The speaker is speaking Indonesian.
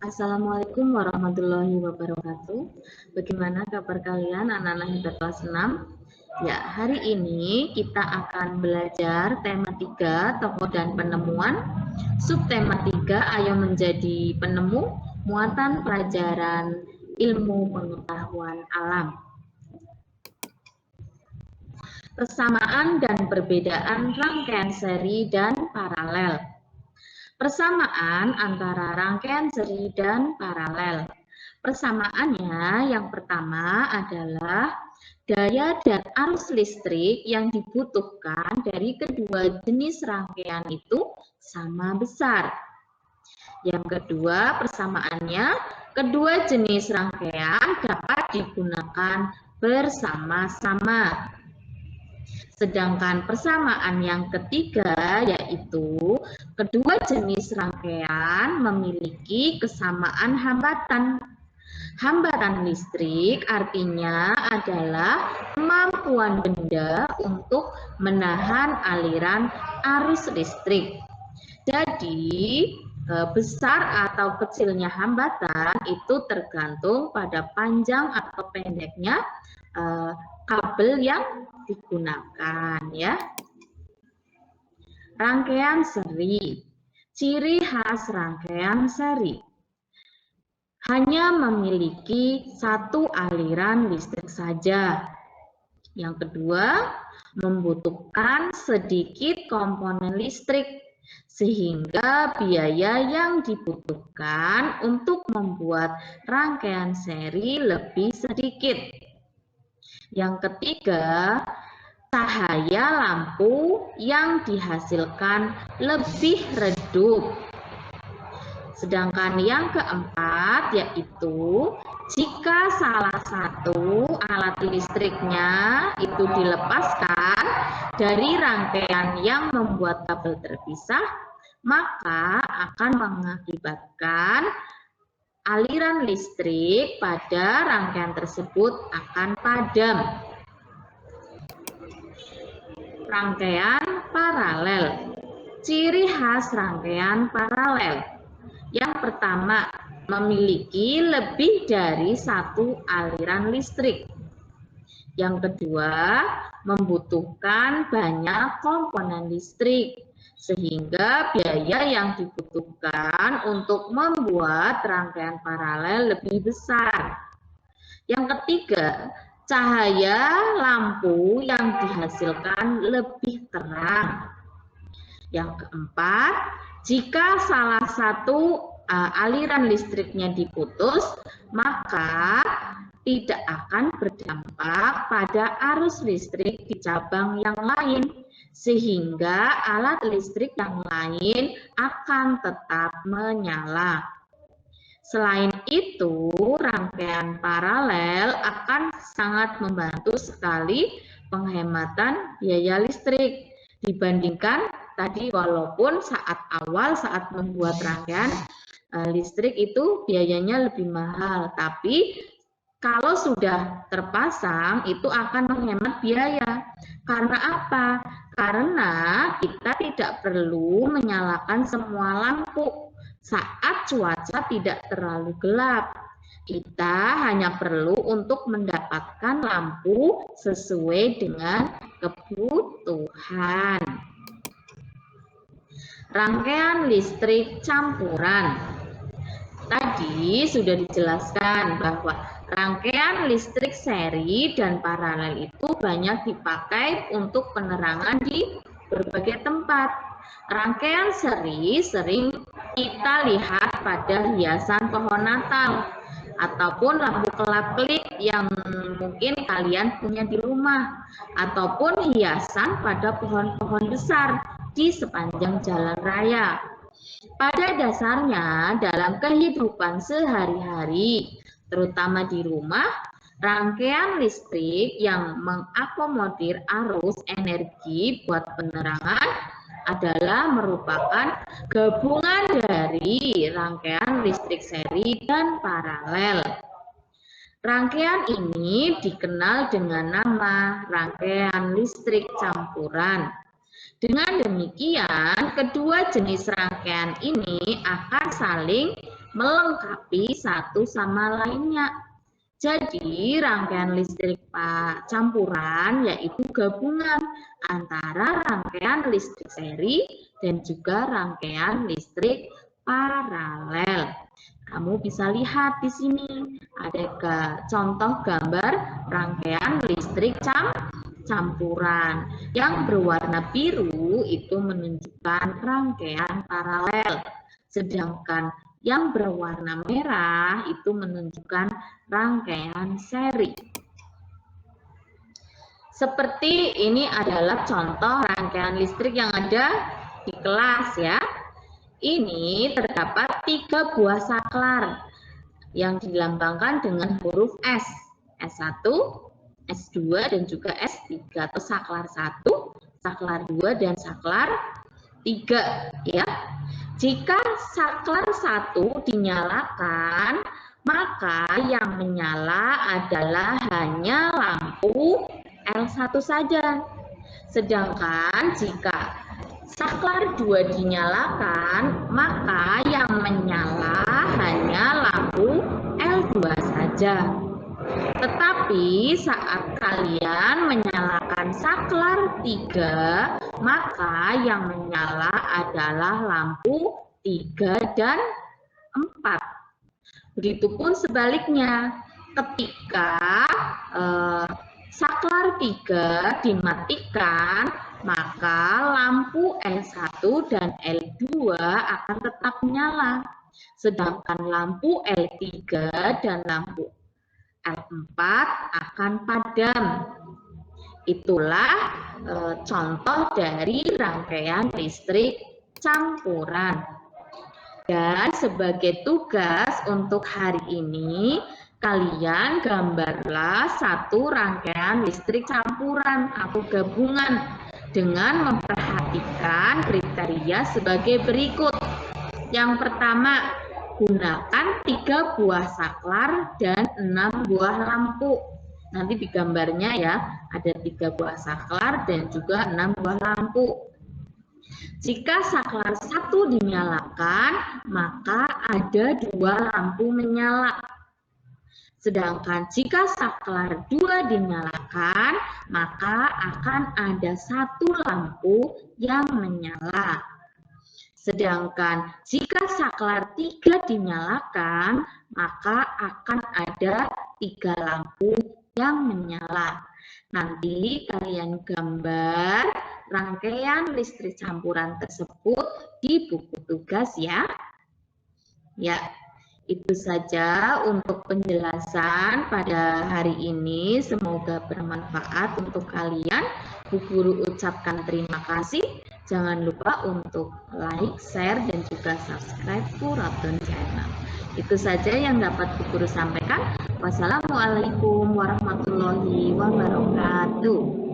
Assalamualaikum warahmatullahi wabarakatuh. Bagaimana kabar kalian anak-anak hebat kelas 6? Ya, hari ini kita akan belajar tema 3, tokoh dan penemuan. Subtema 3, ayo menjadi penemu, muatan pelajaran ilmu pengetahuan alam. Persamaan dan perbedaan rangkaian seri dan paralel. Persamaan antara rangkaian seri dan paralel. Persamaannya yang pertama adalah daya dan arus listrik yang dibutuhkan dari kedua jenis rangkaian itu sama besar. Yang kedua, persamaannya kedua jenis rangkaian dapat digunakan bersama-sama. Sedangkan persamaan yang ketiga yaitu kedua jenis rangkaian memiliki kesamaan hambatan. Hambatan listrik artinya adalah kemampuan benda untuk menahan aliran arus listrik. Jadi, besar atau kecilnya hambatan itu tergantung pada panjang atau pendeknya kabel yang digunakan ya. Rangkaian seri. Ciri khas rangkaian seri hanya memiliki satu aliran listrik saja. Yang kedua, membutuhkan sedikit komponen listrik sehingga biaya yang dibutuhkan untuk membuat rangkaian seri lebih sedikit. Yang ketiga, cahaya lampu yang dihasilkan lebih redup. Sedangkan yang keempat yaitu jika salah satu alat listriknya itu dilepaskan dari rangkaian yang membuat kabel terpisah, maka akan mengakibatkan aliran listrik pada rangkaian tersebut akan padam. Rangkaian paralel. Ciri khas rangkaian paralel. Yang pertama, memiliki lebih dari satu aliran listrik. Yang kedua, membutuhkan banyak komponen listrik, sehingga biaya yang dibutuhkan untuk membuat rangkaian paralel lebih besar. Yang ketiga, cahaya lampu yang dihasilkan lebih terang. Yang keempat, jika salah satu aliran listriknya diputus, maka tidak akan berdampak pada arus listrik di cabang yang lain, sehingga alat listrik yang lain akan tetap menyala. Selain itu, rangkaian paralel akan sangat membantu sekali penghematan biaya listrik dibandingkan tadi walaupun saat membuat rangkaian listrik itu biayanya lebih mahal, tapi kalau sudah terpasang itu akan menghemat biaya. Karena apa? Karena kita tidak perlu menyalakan semua lampu saat cuaca tidak terlalu gelap. Kita hanya perlu untuk mendapatkan lampu sesuai dengan kebutuhan. Rangkaian listrik campuran. Tadi sudah dijelaskan bahwa rangkaian listrik seri dan paralel itu banyak dipakai untuk penerangan di berbagai tempat. Rangkaian seri sering kita lihat pada hiasan pohon Natal ataupun lampu kelap-kelip yang mungkin kalian punya di rumah, ataupun hiasan pada pohon-pohon besar di sepanjang jalan raya. Pada dasarnya dalam kehidupan sehari-hari, terutama di rumah, rangkaian listrik yang mengakomodir arus energi buat penerangan adalah merupakan gabungan dari rangkaian listrik seri dan paralel. Rangkaian ini dikenal dengan nama rangkaian listrik campuran. Dengan demikian, kedua jenis rangkaian ini akan saling melengkapi satu sama lainnya. Jadi rangkaian listrik campuran yaitu gabungan antara rangkaian listrik seri dan juga rangkaian listrik paralel. Kamu bisa lihat di sini ada contoh gambar rangkaian listrik campuran. Yang berwarna biru itu menunjukkan rangkaian paralel, sedangkan yang berwarna merah itu menunjukkan rangkaian seri. Seperti ini adalah contoh rangkaian listrik yang ada di kelas ya. Ini terdapat 3 buah saklar yang dilambangkan dengan huruf S. S1, S2, dan juga S3. Atau saklar 1, saklar 2, dan saklar 3. Ya. Jika saklar 1 dinyalakan, maka yang menyala adalah hanya lampu L1 saja. Sedangkan jika saklar 2 dinyalakan, maka yang menyala hanya lampu L2 saja. Tetapi saat kalian menyalakan saklar 3, maka yang menyala adalah lampu 3 dan 4. Begitupun sebaliknya, ketika saklar 3 dimatikan, maka lampu L1 dan L2 akan tetap menyala. Sedangkan lampu L3 dan lampu L4 akan padam. Itulah contoh dari rangkaian listrik campuran. Dan sebagai tugas untuk hari ini, kalian gambarlah satu rangkaian listrik campuran atau gabungan dengan memperhatikan kriteria sebagai berikut. Yang pertama, gunakan 3 buah saklar dan 6 buah lampu. Nanti di gambarnya ya, ada 3 buah saklar dan juga 6 buah lampu. Jika saklar 1 dinyalakan, maka ada 2 lampu menyala. Sedangkan jika saklar 2 dinyalakan, maka akan ada 1 lampu yang menyala. Sedangkan jika saklar 3 dinyalakan, maka akan ada 3 lampu yang menyala. Nanti kalian gambar rangkaian listrik campuran tersebut di buku tugas ya. Ya, itu saja untuk penjelasan pada hari ini. Semoga bermanfaat untuk kalian. Bu Guru ucapkan terima kasih. Jangan lupa untuk like, share, dan juga subscribe Puraton Channel. Itu saja yang dapat Bu Guru sampaikan. Wassalamualaikum warahmatullahi wabarakatuh.